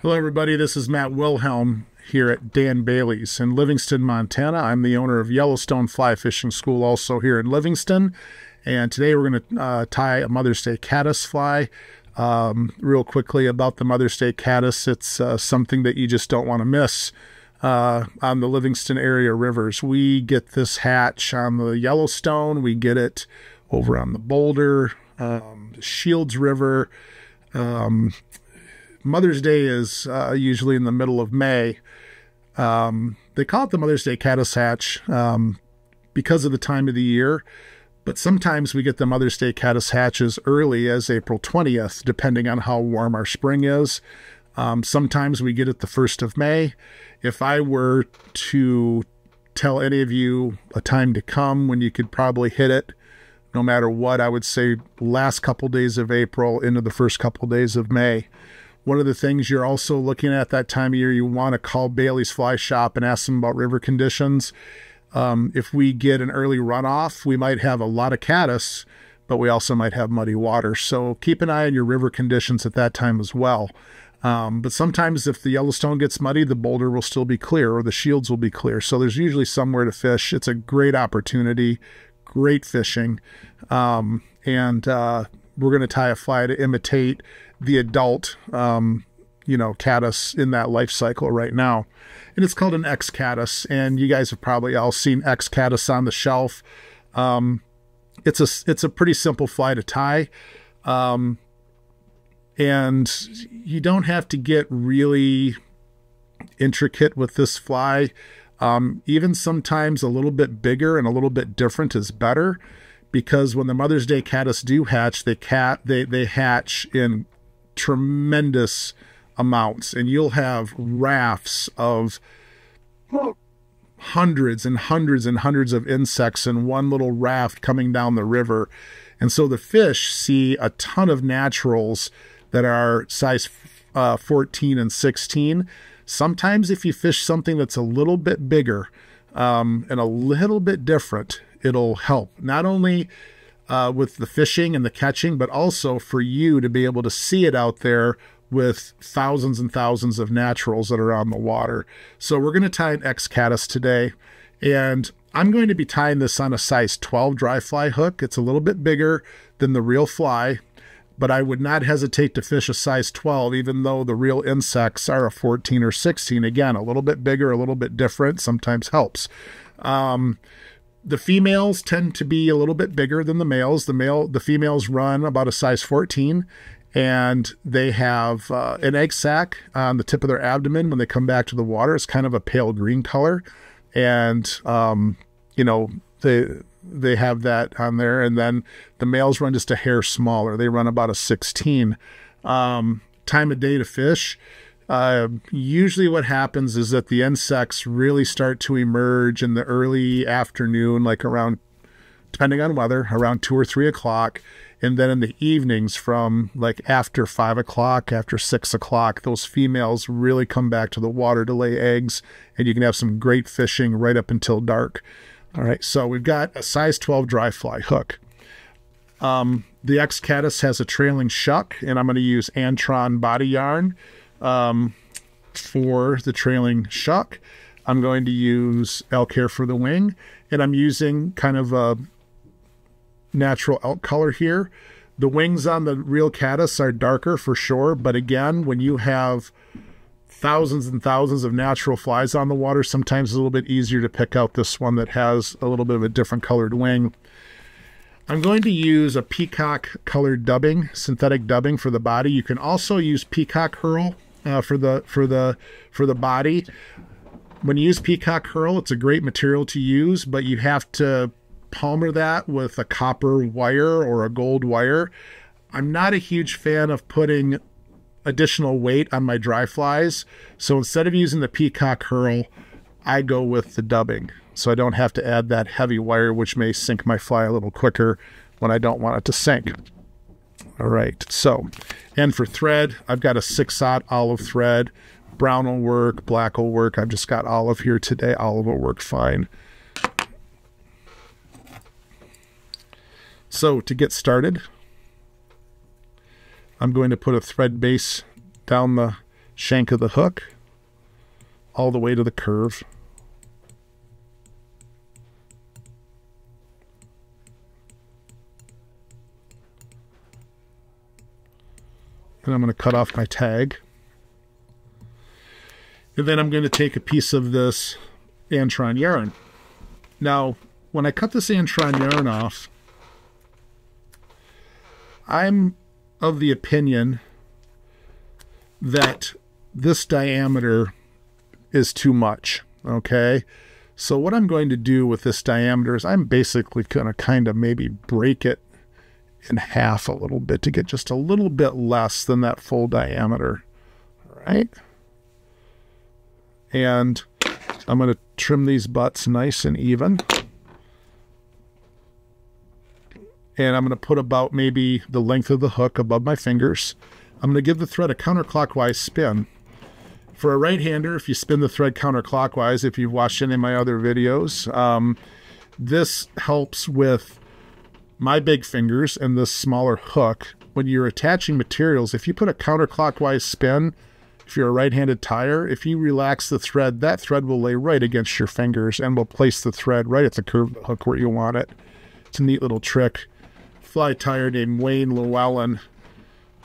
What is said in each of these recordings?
Hello everybody, this is Matt Wilhelm here at Dan Bailey's in Livingston, Montana. I'm the owner of Yellowstone Fly Fishing School also here in Livingston. And today we're going to tie a Mother's Day caddis fly. Real quickly about the Mother's Day caddis, it's something that you just don't want to miss on the Livingston area rivers. We get this hatch on the Yellowstone, we get it over on the Boulder, the Shields River. Mother's Day is usually in the middle of May. They call it the Mother's Day caddis hatch because of the time of the year, but sometimes we get the Mother's Day caddis hatch as early as April 20th, depending on how warm our spring is. Sometimes we get it the 1st of May. If I were to tell any of you a time to come when you could probably hit it, no matter what, I would say last couple days of April into the first couple days of May. One of the things you're also looking at that time of year, you want to call Bailey's Fly Shop and ask them about river conditions. If we get an early runoff, we might have a lot of caddis, but we also might have muddy water. So keep an eye on your river conditions at that time as well. But sometimes if the Yellowstone gets muddy, the Boulder will still be clear or the Shields will be clear. So there's usually somewhere to fish. It's a great opportunity, great fishing. We're going to tie a fly to imitate the adult, caddis in that life cycle right now. And it's called an X-Caddis. And you guys have probably all seen X-Caddis on the shelf. It's a pretty simple fly to tie. And you don't have to get really intricate with this fly. Even sometimes a little bit bigger and a little bit different is better, because when the Mother's Day caddis do hatch, they hatch in tremendous amounts, and you'll have rafts of hundreds and hundreds and hundreds of insects in one little raft coming down the river. And so the fish see a ton of naturals that are size 14 and 16. Sometimes if you fish something that's a little bit bigger and a little bit different, it'll help not only with the fishing and the catching, but also for you to be able to see it out there with thousands and thousands of naturals that are on the water. So we're going to tie an X-Caddis today, and I'm going to be tying this on a size 12 dry fly hook. It's a little bit bigger than the real fly, but I would not hesitate to fish a size 12, even though the real insects are a 14 or 16. Again, a little bit bigger, a little bit different, sometimes helps. The females tend to be a little bit bigger than the males. The females run about a size 14, and they have an egg sac on the tip of their abdomen when they come back to the water. It's kind of a pale green color, and they have that on there. And then the males run just a hair smaller. They run about a 16. Time of day to fish. Usually what happens is that the insects really start to emerge in the early afternoon, like around, depending on weather, around 2 or 3 o'clock. And then in the evenings from like after 5 o'clock, after 6 o'clock, those females really come back to the water to lay eggs, and you can have some great fishing right up until dark. All right, so we've got a size 12 dry fly hook. The X-Caddis has a trailing shuck, and I'm going to use Antron body yarn for the trailing shuck. I'm going to use elk hair for the wing, and I'm using kind of a natural elk color here. The wings on the real caddis are darker for sure, but again, when you have thousands and thousands of natural flies on the water, sometimes it's a little bit easier to pick out this one that has a little bit of a different colored wing. I'm going to use a peacock colored dubbing, synthetic dubbing for the body. You can also use peacock herl for the body. When you use peacock herl, it's a great material to use, but you have to palmer that with a copper wire or a gold wire. I'm not a huge fan of putting additional weight on my dry flies, so instead of using the peacock herl, I go with the dubbing, so I don't have to add that heavy wire, which may sink my fly a little quicker when I don't want it to sink. All right, so, and for thread, I've got a 6/0 olive thread. Brown will work, black will work. I've just got olive here today. Olive will work fine. So to get started, I'm going to put a thread base down the shank of the hook all the way to the curve. And I'm going to cut off my tag. And then I'm going to take a piece of this Antron yarn. Now, when I cut this Antron yarn off, I'm of the opinion that this diameter is too much, okay? So what I'm going to do with this diameter is I'm basically going to kind of maybe break it in half a little bit to get just a little bit less than that full diameter. All right. And I'm going to trim these butts nice and even. And I'm going to put about maybe the length of the hook above my fingers. I'm going to give the thread a counterclockwise spin. For a right-hander, if you spin the thread counterclockwise, if you've watched any of my other videos, this helps with my big fingers and this smaller hook. When you're attaching materials, if you put a counterclockwise spin, if you're a right-handed tire, if you relax the thread, that thread will lay right against your fingers and will place the thread right at the curve of the hook where you want it. It's a neat little trick. Fly tire named Wayne Llewellyn,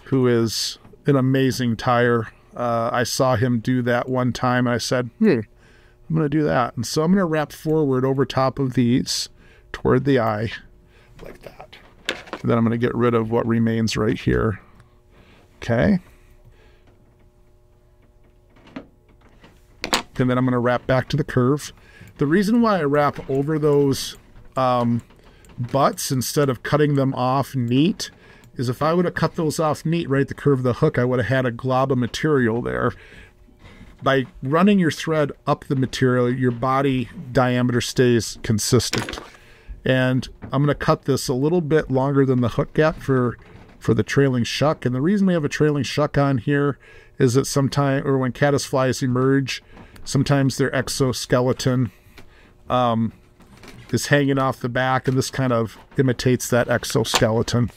who is an amazing tire. I saw him do that one time, and I said, I'm going to do that. And so I'm going to wrap forward over top of these toward the eye, like that. And then I'm going to get rid of what remains right here. Okay. And then I'm going to wrap back to the curve. The reason why I wrap over those butts instead of cutting them off neat is if I would have cut those off neat right at the curve of the hook, I would have had a glob of material there. By running your thread up the material, your body diameter stays consistent. And I'm going to cut this a little bit longer than the hook gap for the trailing shuck. And the reason we have a trailing shuck on here is that sometimes, or when caddisflies emerge, sometimes their exoskeleton is hanging off the back, and this kind of imitates that exoskeleton.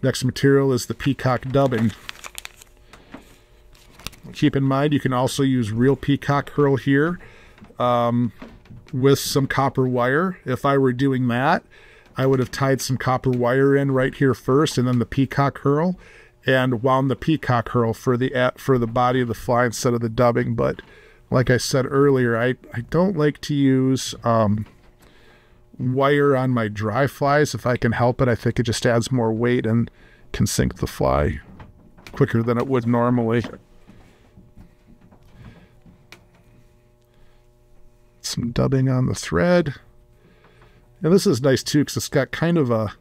Next material is the peacock dubbing. Keep in mind, you can also use real peacock herl here with some copper wire. If I were doing that, I would have tied some copper wire in right here first, and then the peacock herl, and wound the peacock herl for the body of the fly instead of the dubbing. But like I said earlier, I don't like to use wire on my dry flies if I can help it. I think it just adds more weight and can sink the fly quicker than it would normally. Some dubbing on the thread. And this is nice too because it's got kind of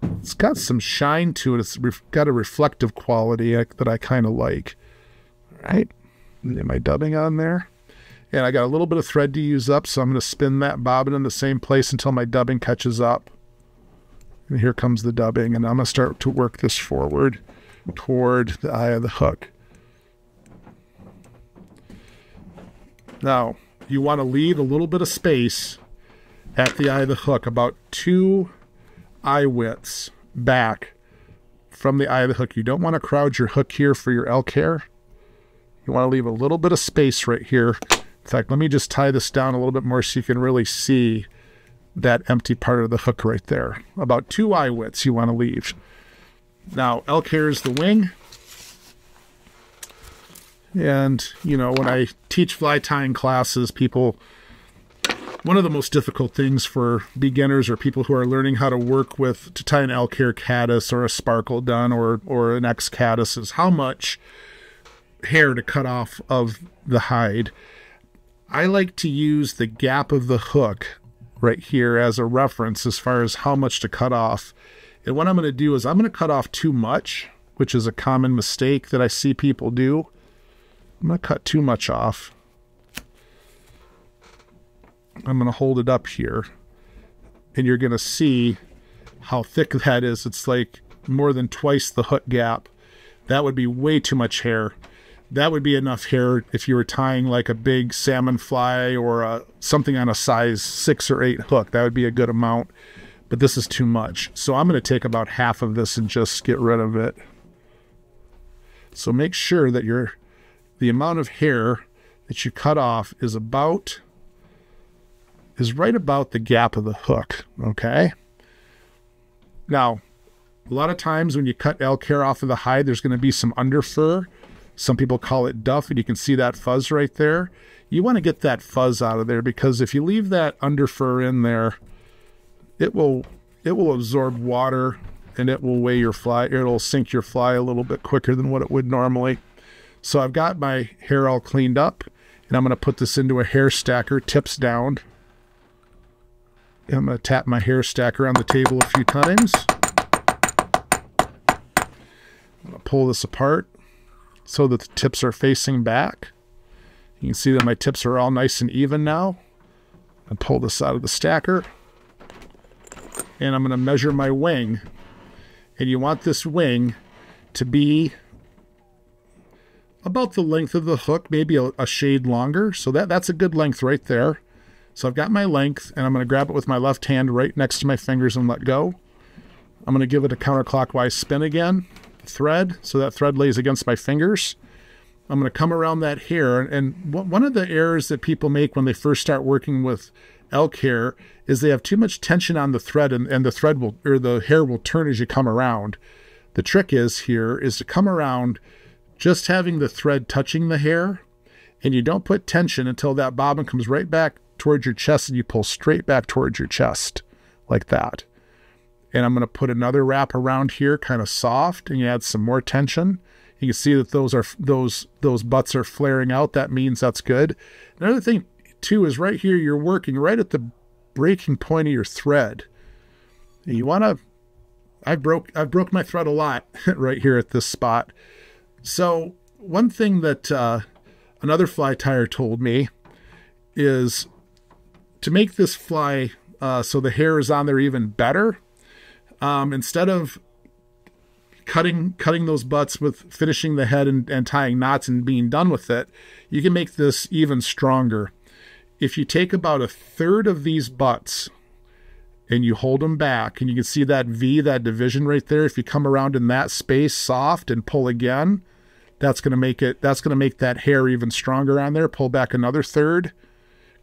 it's got some shine to it. It's got a reflective quality that I kind of like. All right, get my dubbing on there. And I got a little bit of thread to use up, so I'm going to spin that bobbin in the same place until my dubbing catches up. And here comes the dubbing, and I'm going to start to work this forward toward the eye of the hook. Now, you want to leave a little bit of space at the eye of the hook, about 2 eye widths back from the eye of the hook. You don't want to crowd your hook here for your elk hair. You want to leave a little bit of space right here. In fact, let me just tie this down a little bit more so you can really see that empty part of the hook right there. About 2 eye widths you want to leave. Now, elk hair is the wing. And, you know, when I teach fly tying classes, one of the most difficult things for beginners or people who are learning how to tie an elk hair caddis or a sparkle dun or an X-Caddis is how much hair to cut off of the hide. I like to use the gap of the hook right here as a reference as far as how much to cut off. And what I'm going to do is I'm going to cut off too much, which is a common mistake that I see people do. I'm going to cut too much off. I'm going to hold it up here, and you're going to see how thick that is. It's like more than twice the hook gap. That would be way too much hair. That would be enough hair if you were tying like a big salmon fly or something on a size 6 or 8 hook. That would be a good amount, but this is too much. So I'm going to take about half of this and just get rid of it. So make sure that the amount of hair that you cut off is right about the gap of the hook, okay? Now, a lot of times when you cut elk hair off of the hide, there's going to be some underfur. Some people call it duff, and you can see that fuzz right there. You want to get that fuzz out of there, because if you leave that underfur in there, it will absorb water, and it will weigh your fly. It'll sink your fly a little bit quicker than what it would normally. So I've got my hair all cleaned up, and I'm going to put this into a hair stacker, tips down. I'm going to tap my hair stacker on the table a few times. I'm going to pull this apart so that the tips are facing back. You can see that my tips are all nice and even now. I pull this out of the stacker, and I'm going to measure my wing. And you want this wing to be about the length of the hook, maybe a shade longer. So that's a good length right there. So I've got my length, and I'm going to grab it with my left hand right next to my fingers and let go. I'm going to give it a counterclockwise spin again, thread, so that thread lays against my fingers. I'm going to come around that hair, and one of the errors that people make when they first start working with elk hair is they have too much tension on the thread, and the thread will, or the hair will turn as you come around. The trick is to come around just having the thread touching the hair, and you don't put tension until that bobbin comes right back towards your chest, and you pull straight back towards your chest like that. And I'm going to put another wrap around here, kind of soft, and you add some more tension. You can see that those butts are flaring out. That means that's good. Another thing too is right here, you're working right at the breaking point of your thread. You want to, I've broke my thread a lot right here at this spot. So one thing that another fly tyer told me is to make this fly so the hair is on there even better. Instead of cutting those butts with finishing the head and tying knots and being done with it, you can make this even stronger. If you take about a third of these butts and you hold them back, and you can see that V, that division right there, if you come around in that space soft and pull again, that's going to make that hair even stronger on there. Pull back another third,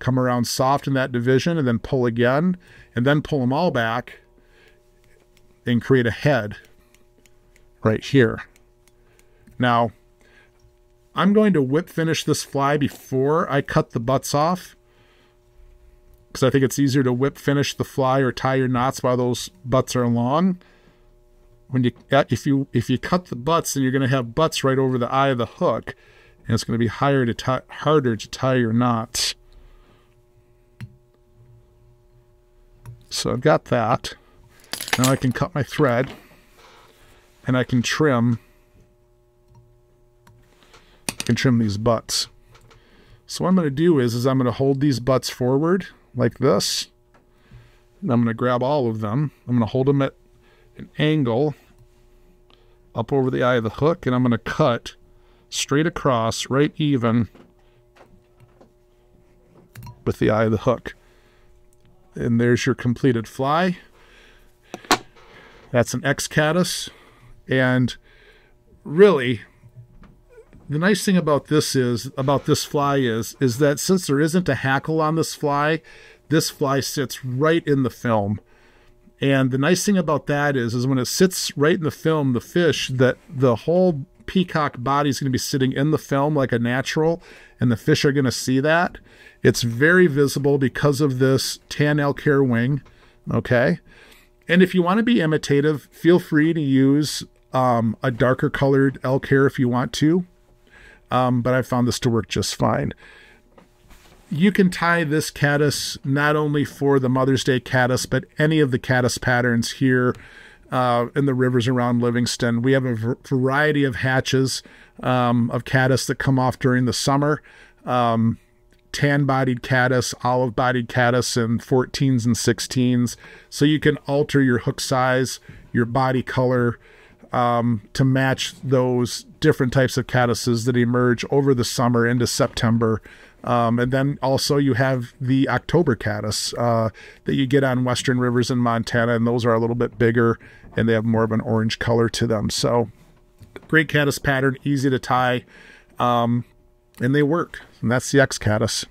come around soft in that division, and then pull again, and then pull them all back and create a head right here. Now, I'm going to whip finish this fly before I cut the butts off, because I think it's easier to whip finish the fly or tie your knots while those butts are long. If you cut the butts, then you're going to have butts right over the eye of the hook, and it's going to be harder to tie your knots. So I've got that. Now I can cut my thread, and I can trim these butts. So what I'm going to do is I'm going to hold these butts forward like this, and I'm going to grab all of them. I'm going to hold them at an angle up over the eye of the hook, and I'm going to cut straight across, right even with the eye of the hook. And there's your completed fly. That's an X-Caddis. And really, the nice thing about this fly is that since there isn't a hackle on this fly sits right in the film. And the nice thing about that is when it sits right in the film, the fish, that the whole peacock body is going to be sitting in the film like a natural, and the fish are going to see that. It's very visible because of this tan elk hair wing, okay? And if you want to be imitative, feel free to use a darker colored elk hair if you want to, but I found this to work just fine. You can tie this caddis not only for the Mother's Day caddis, but any of the caddis patterns here in the rivers around Livingston. We have a variety of hatches of caddis that come off during the summer. Tan-bodied caddis, olive-bodied caddis, and 14s and 16s. So you can alter your hook size, your body color, to match those different types of caddises that emerge over the summer into September. And then also you have the October caddis that you get on western rivers in Montana, and those are a little bit bigger and they have more of an orange color to them. So Great caddis pattern, easy to tie, and they work. And that's the X-Caddis.